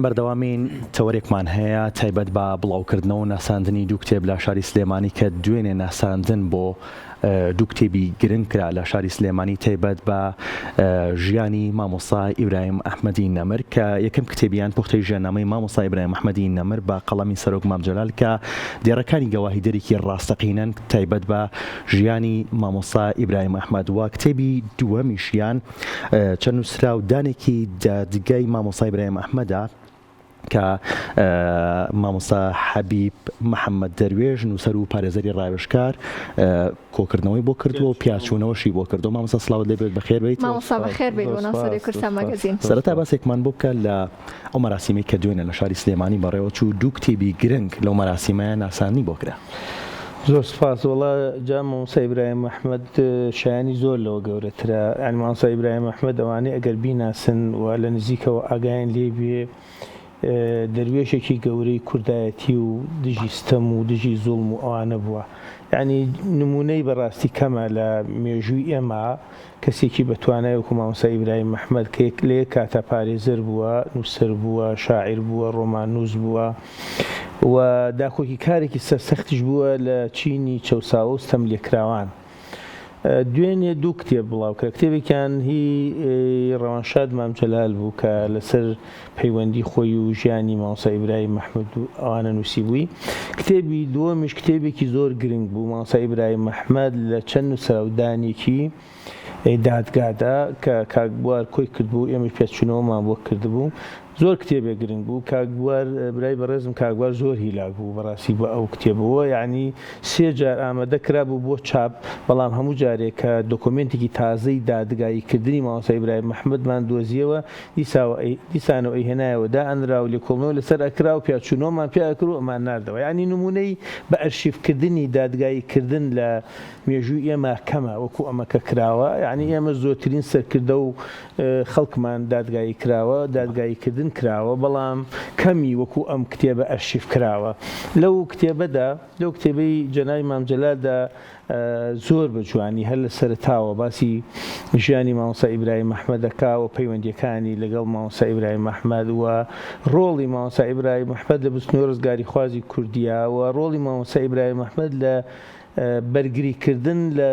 بەردەوامین تەوەرێکمان هەیە تایبەت بە بڵاوکردنەوە و ناساندنی دوو کتێب لە شاری سلێمانی کە دوێنێ ناساندن بۆ دوو کتێبی گرنگ کرا لە شاری سلێمانی تایبەت بە ژیانی مامۆستا ئیبراهیم ئەحمەدی نەمر کە یەکەم کتێبیان پوختەی ژیاننامەی مامۆستا ئیبراهیم ئەحمەدی نەمر بە قەڵەمی سەرۆک مام جەلال کە دیێڕەکانی گەواهی دەرێکی ڕاستەقینەن تایبەت بە ژیانی مامۆستا ئیبراهیم ئەحمەد وە کتێبی دووەمیشیان چەند نووسرا و دانێکی دادگای مامۆستا ئیبراهیم ئەحمەدە کە مامۆستا حەبیب محەممەد دەروێژ نووسەر و پارێزەری ڕاوێژکار کۆکردنەوەی بۆ کردووە و پیاچوونەوەشی بۆ کردو. مامۆستا سڵاوت لێبێت بەخێر بیت. مامۆستا بەخێر بیت بۆ ناسەری کورسان ماگەزین. سەرەتا باسێکمان بۆ بکە لە ئەو مەراسیمەی کە دوێنێ لە شاری سلێمانی بەڕێوە چوو دوو کتێبی گرنگ لەو مەراسیمەیە ناسانی بۆ کرا. زۆر سپاس. وڵا جا مامۆستا ئیبراهیم ئەحمەد شایانی زۆر لەوە گەورەترە. یعنی مامۆستا ئیبراهیم ئەحمەد ئەوانەی ئەگەر بیناسن و لە نزیکەوە ئاگایان لێ بێ دەروێشێکی گەورەی کوردایەتی و دژی ستەم و دژی زوڵم و ئەوانە بووە. یعنی نمونەی بەڕاستی کەمە لە مێژووی ئێمە کەسێکی بەتوانای وەکو مامۆستا ئیبراهیم ئەحمەد کە لێ کاتە پارێزەر بووە، نووسەر بووە، شاعیر بووە، ڕۆمانووس بووە و داخۆکی کارێکی سەرسەختیش بووە لە چینی چەوساوە و ستەم لێکراوان. دوێنێ دوو کتێب بڵاوکرا. کتێبێکیان هی ڕەوانشاد مام جەلال بوو کە لەسەر پەیوەندی خۆی و ژیانی مامۆستا ئیبراهیم ئەحمەد و ئەوانە نووسی بووی. کتێبی دووەمیش کتێبێکی زۆر گرنگ بوو. مامۆستا ئیبراهیم ئەحمەد لە چەند نووسراودانێکی دادگادا کە کاک بوار کۆی کردبوو ئێمە پێچوونەوەمان بۆ کردبوو. زۆر کتێبێک گرنگ بوو. کاک بوار برای بەڕێزم کاک بوار زۆر هیلاک بوو بەڕاستی بە ئەو کتێبەوە. یعنی سێ جار ئامادە کرابوو بۆ چاپ، بەڵام هەموو جارێک کە دۆکۆمنتێکی تازەی دادگاییکردنی مامۆستا ئیبراهیم ئەحمەدمان دۆزیەوە دیسانەوە ئەی هێنایەوە دائەنرا و لێکۆڵنەوە لەسەر ئەکرا و پیاچوونەوەمان پێ ئەکرد و ئەمان ناردەوە. یعنی نمونەی بە ئەرشیڤکردنی دادگاییکردن لە مێژووی ئێمە کەمە وەکو ئەمە کە کراوە. یعنی ئێمە زۆرترین سەرکردە و خەڵکمان دادگایی کراوە، دادگاییکردن کراوە، بەڵام کەمی وەکو ئەم کتێبە ئەرشیڤ کراوە. لەو کتێبەدا لەو کتێبەی جەنابی مام جەلالدا زۆر بەجوانی هەر لە سەرتاوە باسی ژیانی مامۆستا ئیبراهیم ئەحمەد دەکا و پەیوەندیەکانی لەگەڵ مامۆستا ئیبراهیم ئەحمەد و ڕۆڵی مامۆستا ئیبراهیم ئەحمەد لە بستنەوەی ڕزگاری خوازی کوردیە و ڕۆڵی مامۆستا ئیبراهیم ئەحمەد لە بەرگریکردن لە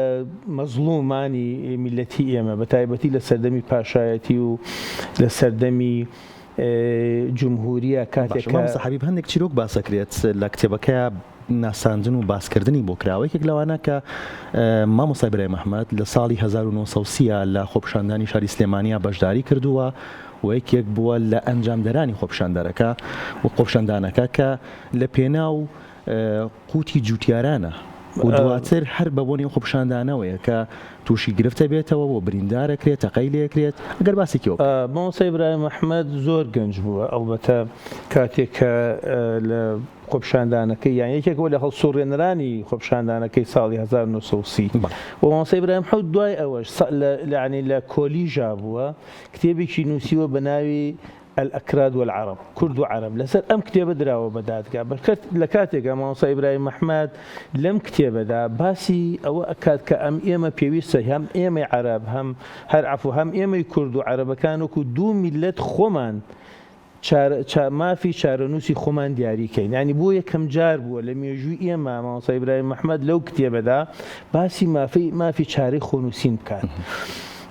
مەزلومانی میلەتی ئێمە بە تایبەتی لە سەردەمی پاشایەتی و لە سەردەمی جمهوریە کاتێک مامۆستا حەبیب هەندێک چیرۆک باسەکرێت لە کتێبەکەیە ناساندن و باسکردنی بۆ کراوەیەک لەوانە کە مامۆستا ئیبراهیم ئەحمەد لە ساڵی 1930 لە خۆپیشاندانی شاری سلێمانیە بەشداری کردووە و یەکێک بووە لە ئەنجامدەرانی خۆپیشاندەرەکە و خۆپیشاندانەکە کە لە پێناو قوتی جوتیارانە و دواتر هەر بە بۆنی خۆپیشاندانەوەیە کە تووشی گرفتە بێتەوە بۆ بریندارەکرێت تەقەی لێکرێت. ئەگەر باسێکەوە مامۆستا ئیبراهیم ئەحمەد زۆر گەنج بووە ئەڵبەتە کاتێک کە لە خۆپیشاندانەکەی یان یەکێکەوە لە هەڵسوڕێنەرانی خۆپیشاندانەکەی ساڵی 1930 و مامۆستا ئیبراهیم ئەحمەد دوای ئەوەش یعنی لە کۆلیژا بووە کتێبێکی نووسیوە بە ناوی الأكراد والعرب كرد وعرب لسر أم كتابة دراوة بدات كا لكاتك مامۆستا ئیبراهیم ئەحمەد لم كتابة دا باسي أو أكاد كأم إيما بيويسة هم إيما عرب هم هر عفو هم إيما كرد وعرب كانوا كدو ملت خمان ما في شارنوسي خمان دياري كين يعني بو يكم جار بو لم يجوا إيما مامۆستا ئیبراهیم ئەحمەد لو كتابة دا باسي ما في شاري خونوسين كان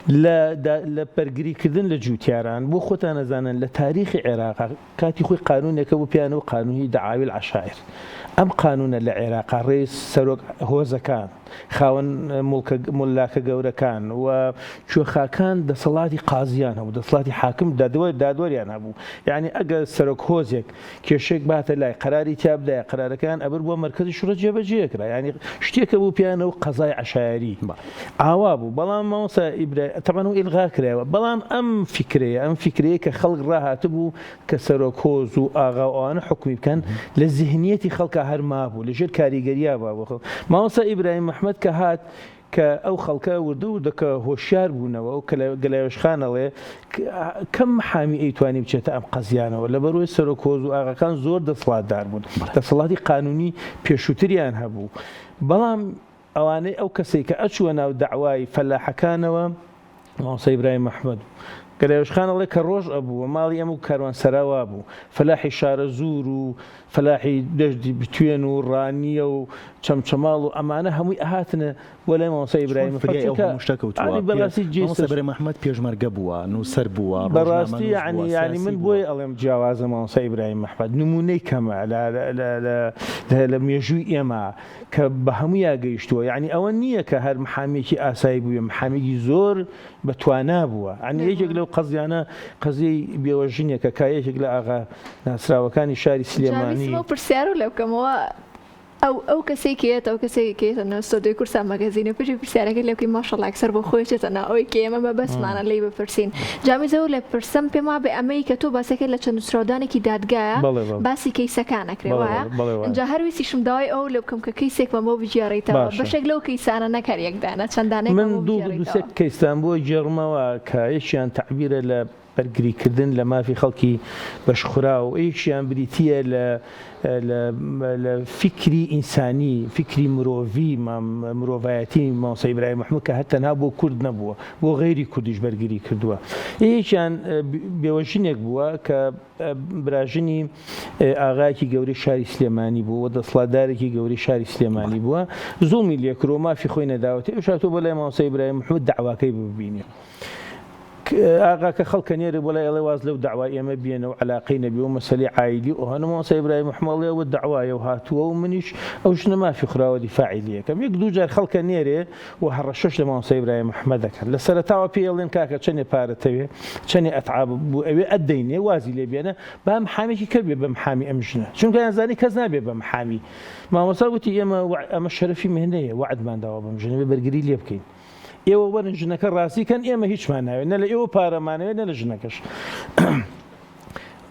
لە بەرگریکردن لە جوتیاران بۆ خۆتان نەزانن لە تاریخی عێراق کاتی خۆی قانونێکە بۆ پیانەوە قانونی دەعاوی العەشائیر. ئەم قانونە لە عێراق ڕێز سەرۆک هۆزەکان خاوەن مڵاکە گەورەکان و کوێخاکان دەسەڵاتی قازیان هەبوو، دەسەڵاتی حاکم دادوەریان هەبوو. یعنی ئەگەر سەرۆک هۆزێک کێشێک باتە لای قەراری تیابدایە قەرارەکان ئەبر بۆ مەرکەزی شورە جێبەجێکرا. یعنی شتێکە بوو پیانەوە قەزای عەشایری ئاوا بوو. بەڵام مامۆستا ئیبراهیم تەمەن و ئیلغا کرایەوە. بەڵام ئەم فکرەیە کە خەڵک ڕاهاتبوو کە سەرۆک هۆز و ئاغا و ئەوانە حکومی بکەن لە ذهنیەتی خەڵکە هەر مابوو لەژێر کاریگەریە بوو. مامۆستا ئیبراهیم ئەحمەد کە هات کە ئەو خەڵکە وردەکە هۆشیار بوونەوە و کە لە گەلایۆشخانەڵێ کەم حامی ئەیتوانی بچێتە ئەم قەزیانەوە لەبەرەوەی سەرۆک هۆز و ئاغاکان زۆر دەسەڵاتدار بوون، دەسەڵاتی قانونی پێشووتریان هەبوو. بەڵام ئەوانەی ئەو کەسێک کە ئەچووە ناو دەعوای فەلاحەکانەوە مامۆستا ئیبراهیم ئەحمەد گەلایۆشخان ئەڵێ کە ڕۆژ ئەبوو ماڵی ئەم و کاروانسەراوا بوو فەلاحی شارە زوور و فەلاحی دەشتی بتوێن و ڕانیە و چەمچەماڵ و ئەمانە هەمووی ئەهاتنە بۆ لای مامۆستا ئیبراهیم بەڕاستی محەممەد پێشمەرگە بووە نووسەر بووە بەڕاستی ینی من بۆی ئەڵێم جیاوازە مامۆستا ئیبراهیم محەممەد نمونەی کەمە لە مێژووی ئێمە کە بە هەموویان گەیشتووە یعنی ئەوە نییە کە هەر محامێکی ئاسایی بووە محامێکی زۆر بەتوانا بووە ئەنی یەکێک لەو قەزیانە قەزیی بێوەژنێکە کایەکێک لە ئاغا ناسراوەکانی شاری سلێمانی پرسیار و لەوکەمەوە ئەو کەسێکێت ئەو کەسێکێتە نەستۆدوی کورسا مەگەزینە پێشی پرسیارەکە لەوکی ماشەڵ ئەکسەر بۆ خۆشێتەنا ئەوەی کە ئێمە بە بەسمانە لی بپرسین جامیزەوە لە پرسەم پێما بێ ئەمەی کە تۆ باسەکە لە چەند نووسراودانێکی دادگایە باسی کەیسەکانەکرێوایە اینجا هەرویسیشم داوای ئەو لە بکەم کە کەیسێک بەمە بژێڕیتەوە بەشێک لەو کەیسانە نەکار یەکدانە چەندانێک من دووسێک کەیسان بۆ جێڕمەوە کە یەکیان تعبیرە لە بەرگریکردن لە مافی خەڵکی بەشخورا و یەکیان بریتیە لە فکری ئینسانی فکری مرۆڤی مرۆڤایەتی مامۆستا ئیبراهیم محەممەد کە هەتەنها بۆ کورد نەبووە بۆ غەیری کوردیش بەرگری کردووە یەکیان بێوەژنێک بووە کە براژنی ئاغایەکی گەورەی شاری سلێمانی بوو و دەسەڵاتدارێکی گەورەی شاری سلێمانی بووە زوڵمی لێکرۆ مافی خۆی نەداوەتی ئەو شاتۆ بۆ لای مامۆستا ئیبراهیم محەممەد داواکەی ببینێ ئاغا کە خەڵکە نێرە بۆ لای ئەڵێ واز لەو داوای ئێمە بێنەوە عەلاقەی نەبی و مەسەلەی عایلی و هەنوو مامۆستا ئیبراهیم محەممەد ئەوە داوایە و هاتووە و منیش ئەو ژنە مافی خوراوە دیفاعی لێ یەکەم یەک دوو جار خەڵکە نێرێ و هەڕەشەش لە مامۆستا ئیبراهیم محەممەد دەکەن لە سەرەتاوە پێی ئەڵێن کاکە چەندێ پارەتەوێ چەندێ ئەتعاب بوو ئەوێ ئەدەینێ وازی لێ بێنە با محامێکی کە بێ بە محامی ئەم ژنە چونکە یانزانی کەس نابێ بە محامی مامۆستا وتی ئەمە شەرەفی مهنەیە وعدمان داوە بەم ژنە بێ بەرگری لێ بکەین ئێوە وەرن ژنەکە ڕاستیکەن ئێمە هیچمان ناوێت نە لە ئێوە پارەمانەوێت نە لە ژنەکەش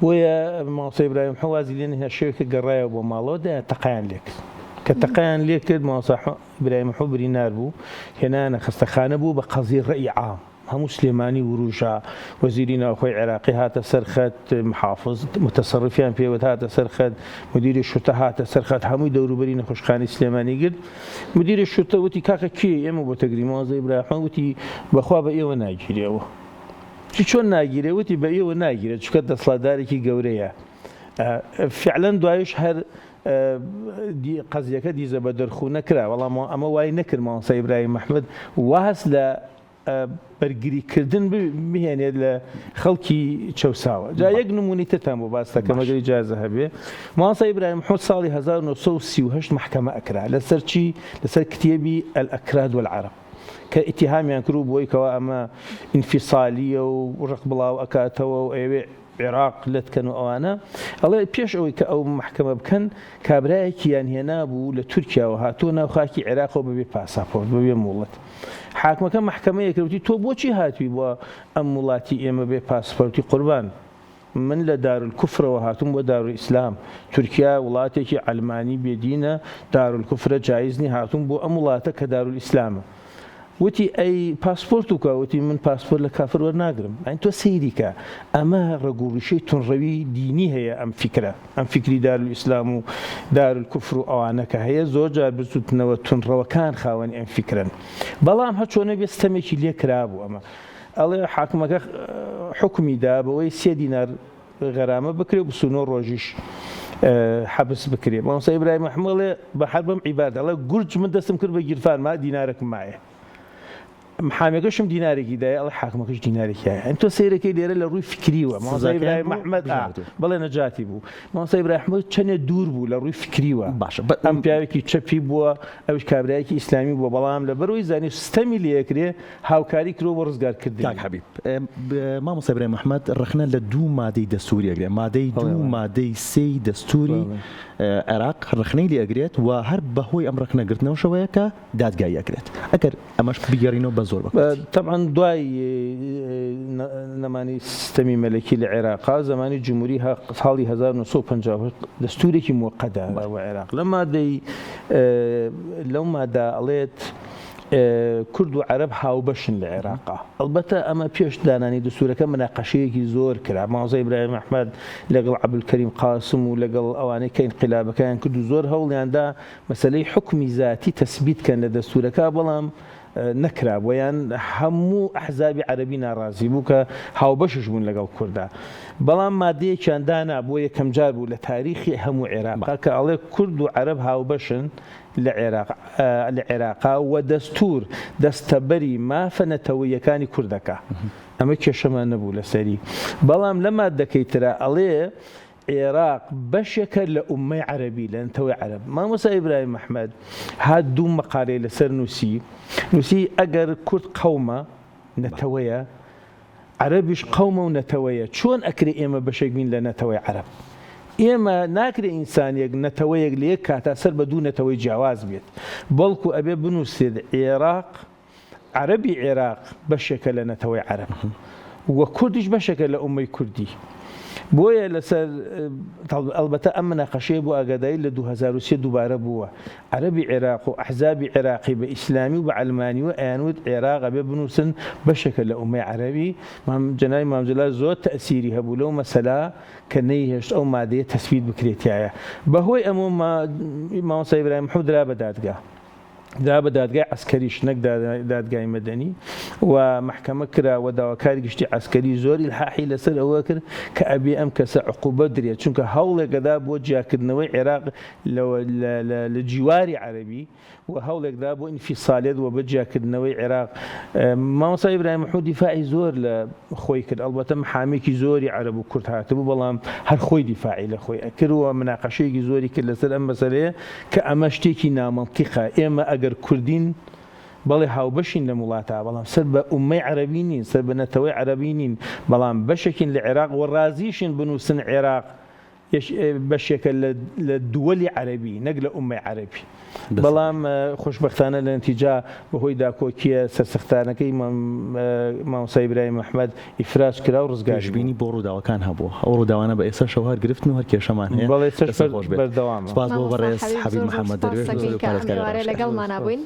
بۆیە مامۆستا ئیبراهیم محەممەد وازی لێ هێنا شێوەیەکە گەڕایەوە بۆ ماڵەوە تەقەیان لێ کرد کە تەقەیان لێ کرد مامۆستا ئیبراهیم محەممەد بریندار بوو هێنانە خستەخانە بوو بە قەزی ڕەئی عام هەموو سلێمانی وروژە وەزیری ناوخۆی عێراقی هاتە سەرخەت محافظ متەسەڕفیان پێوت هاتە سەرخەت مدیری شوتە هاتە سەرخەت هەمووی دەوروبەری نەخۆشخانەی سلێمانی گرت مدیری شوتە وتی کاکە کێ ئێمە بۆ تەگری مامۆستا ئیبراهیم محەممەد وتی بەخوا بە ئێوە ناگیرێەوە چۆن ناگیرێ وتی بە ئێوە ناگیرێت چکە دەسەڵاتدارێکی گەورەیە فعلەن دوایش هەر قەزیەکە دیزە بە دەرخوو نەکرا وەڵام ئەمە وای نەکرد مامۆستا ئیبراهیم محەممەد واهەست لە بەرگریکردن بهێنێت لە خەڵکی چەوساوە جا یەک نمونی تتان بۆ باستەکە مەگەری جازە هەبێ مامۆستا ئیبراهیم محەممەد ساڵی 1938 محکەمە ئەکرا لەسەر چی لەسەر کتێبی الئەکراد والعەرەب کە ئیتیهامیان کرد بۆی کەوا ئەمە ئینفیسالیە و ڕق بڵاو ئەکاتەوە و ئەوێ عێراق لەتکەن و ئەوانە ئەڵێ پێش ئەوەی کە ئەو محکەمە بکەن کابرایەکیان هێنا بوو لە تورکیاوە هاتووە ناو خاکی عێراقەوە بەبێ پاساپۆرت بەبێ موڵەت حاکمەکە محکەمەیەکەوتی تۆ بۆچی هاتووی بۆ ئەم وڵاتی ئێمە بێ پاسپۆرتی قوربان من لە دارولکوفرەوە هاتووم بۆ دارولئیسلام تورکیا وڵاتێکی ئەلمانی بێدینە دارولکوفرە جایز نی هاتووم بۆ ئەم وڵاتە کە دارولئیسلامە وتی ئەی پاسپۆرت وکە وتی من پاسپۆرت لە کافر وەرناگرم ئەین تۆ سەیریکە ئەمە ڕێگوڕیشەی تونڕەوی دینی هەیە ئەم فکرە ئەم فکری دارولئیسلام و دارولکوفر و ئەوانەکە هەیە زۆر جار بچوتنەوە تونڕەوەکان خاوەنی ئەم فکرن بەڵام هەچۆنە بێ ستەمێکی لێ کرابوو ئەمە ئەڵێ حاکمەکە حکمی دا بەوەی 3 دینار غەرامە بکرێ و 29 ڕۆژیش حەبس بکرێ مامۆستا ئیبراهیم محەممەد بە هەر بەم عیبادە ئەڵێ گورج من دەستم کرد بە گیرفان ما دینارێکم مایە محامێکەشم دینارێکی دای ئەڵێ حاکمەکەش دینارێکی هەیە ئەن تۆ سەیرەکەی لێرە لە ڕووی فکریوە مامۆستا ئیبراهیم محەممەد بەڵێ نەجاتی بوو مامۆستا ئیبراهیم محەممەد چەندێ دوور بوو لە ڕووی فکریوە باشە ئەم پیاوێکی چەپی بووە ئەوش کابرایەکی ئیسلامی بووە بەڵام لەبەرەوەی زانی ستەمی لێکرێ هاوکاری کرۆ بۆ ڕزگارکردنی حەبیب مامۆستا ئیبراهیم محەممەد ڕخنە لە 2 مادەی دەستوریەگرێ مادەی 2 مادەی 3 دەستوری عێراق ڕخنەی لێگرێت و هەر بەهۆی ئەم ڕخنەگرتنەوە شەوەیە کە دادگای ئەکرێت ئەگەر ئەمەش بگەڕینەوە بە زۆر طبعا دوای نەمانی سیستەمی مەلەکی لە عێراقا زمانی جمهوری ساڵی 1950 دەستورێکی موقەدا بۆ عێراق لە مادەی لەو مادە ئەڵێت کورد و عەرەب هاوبەشن لە عێراقا ئەلبەتە ئەمە پێش دانانی دەستورەکە مناقەشەیەکی زۆر کرا مامۆستا ئیبراهیم محەممەد لەگەڵ عەبدولکەریم قاسم و لەگەڵ ئەوانەی کە ئینقیلابەکەیان کرد و زۆر هەوڵیاندا مەسەلەی حکمی ذاتی تەثبیتکەن لە دەستورەکە بەڵام نەکرا بۆیان هەموو ئەحزابی عەرەبی ناڕازی بوو کە هاوبەشش بوون لەگەڵ کووردا بەڵام مادەیەکیان دانا بۆ یەکەم جار بوو لە تاریخی هەموو عێراق کە ئەڵێ کورد و عەرەب هاوبەشن لە عێراقا و دەستور دەستەبەری مافە نەتەوەیەکانی کوردەکە ئەمە کێشەمان نەبوو لەسەری بەڵام لە مادەکەی ترە ئەڵێ عێراق بەشێکە لە ئومەی عەرەبی لە نەتەوەی عەرەب مامۆستا ئیبراهیم محمەد هات دوو مەقالەی لەسەر نووسی ئەگەر کورد قەومە نەتەوەیە عەرەبیش قەومە و نەتەوەیە چۆن ئەکرێ ئێمە بەشێک بین لە نەتەوەی عەرەب ئێمە ناکرێ ئینسانێک نەتەوەیەک لە یەک کاتا سەر بە دوو نەتەوەی جیاواز بێت بەڵکو ئەبێ بنووسێت عێراق عەرەبی عێراق بەشێکە لە نەتەوەی عەرەب وە کوردیش بەشێکە لە ئومەی کوردی بۆیە لەسەر ئەلبەتە ئەم مناقەشەیە بۆ ئاگاداری لە 2003 دووبارە بووە عەرەبی عێراق و ئەحزابی عێراقی بە ئیسلامی و بە عەلمانی و ئەیانوت عێراق ئەبێ بنووسن بەشێکە لە ئومەی عەرەبی جەنابی مامجلال زۆر تەئسیری هەبوو لەو مەسەلا کە نەیهێشت ئەو مادەیە تەسبیت بکرێتایە بەهۆی ئەمە مامۆستا ئیبراهیم محمەد درا بە دادگا دا بە دادگای عسکەریش نەک دادگای مەدەنی و محکەمە کرا و داواکاری گشتی عسکەری زۆری الحاحی لەسەر ئەوە کرد کە ئەبێ ئەم کەسە عقوبە درێت چونکە هەوڵێکدا بۆ جیاکردنەوەی عێراق لە جیواری عەرەبی و هەوڵێکدا بۆ ئینفیسالێت و بە جیاکردنەوەی عێراق مامۆستا ئیبراهیم محمەد دیفاعی زۆر لە خۆی کرد ئەلبەتە محامێکی زۆری عەرەب و کورد هاتبوو بەڵام هەر خۆی دیفاعی لە خۆی ئەکرد و مناقەشەیەکی زۆری کرد لەسەر ئەم مەسەلەیە کە ئەمە شتێکی نامەنتیقە ئێمە ئەگەر کوردین بەڵێ هاوبەشین لە وڵاتە بەڵام سەر بە ئومەی عەرەبی نین سەر بە نەتەوەی عەرەبی نین بەڵام بەشێکین لە عێراق و ڕازیشین بنووسن عێراق بەشێکە لە دووەلی عەرەبی نەک لە ئومەی عەرەبی بەڵام خۆشبەختانە لە نەتیجا بەهۆی داکۆکیە سەرسەختانەکەی مامۆستا ئیبراهیم محمەد ئیفراج کرا و ڕزگاربینی بۆ ڕووداوەکان هەبووە ئەو ڕووداوانە بە ئێستا شەوهار گرفتن و هەر کێشەمان هەیە بەڵێ بەردەوام سپاس بۆ بەڕێز حەبیب محەممەد دەروێش لەگەڵمانە بووین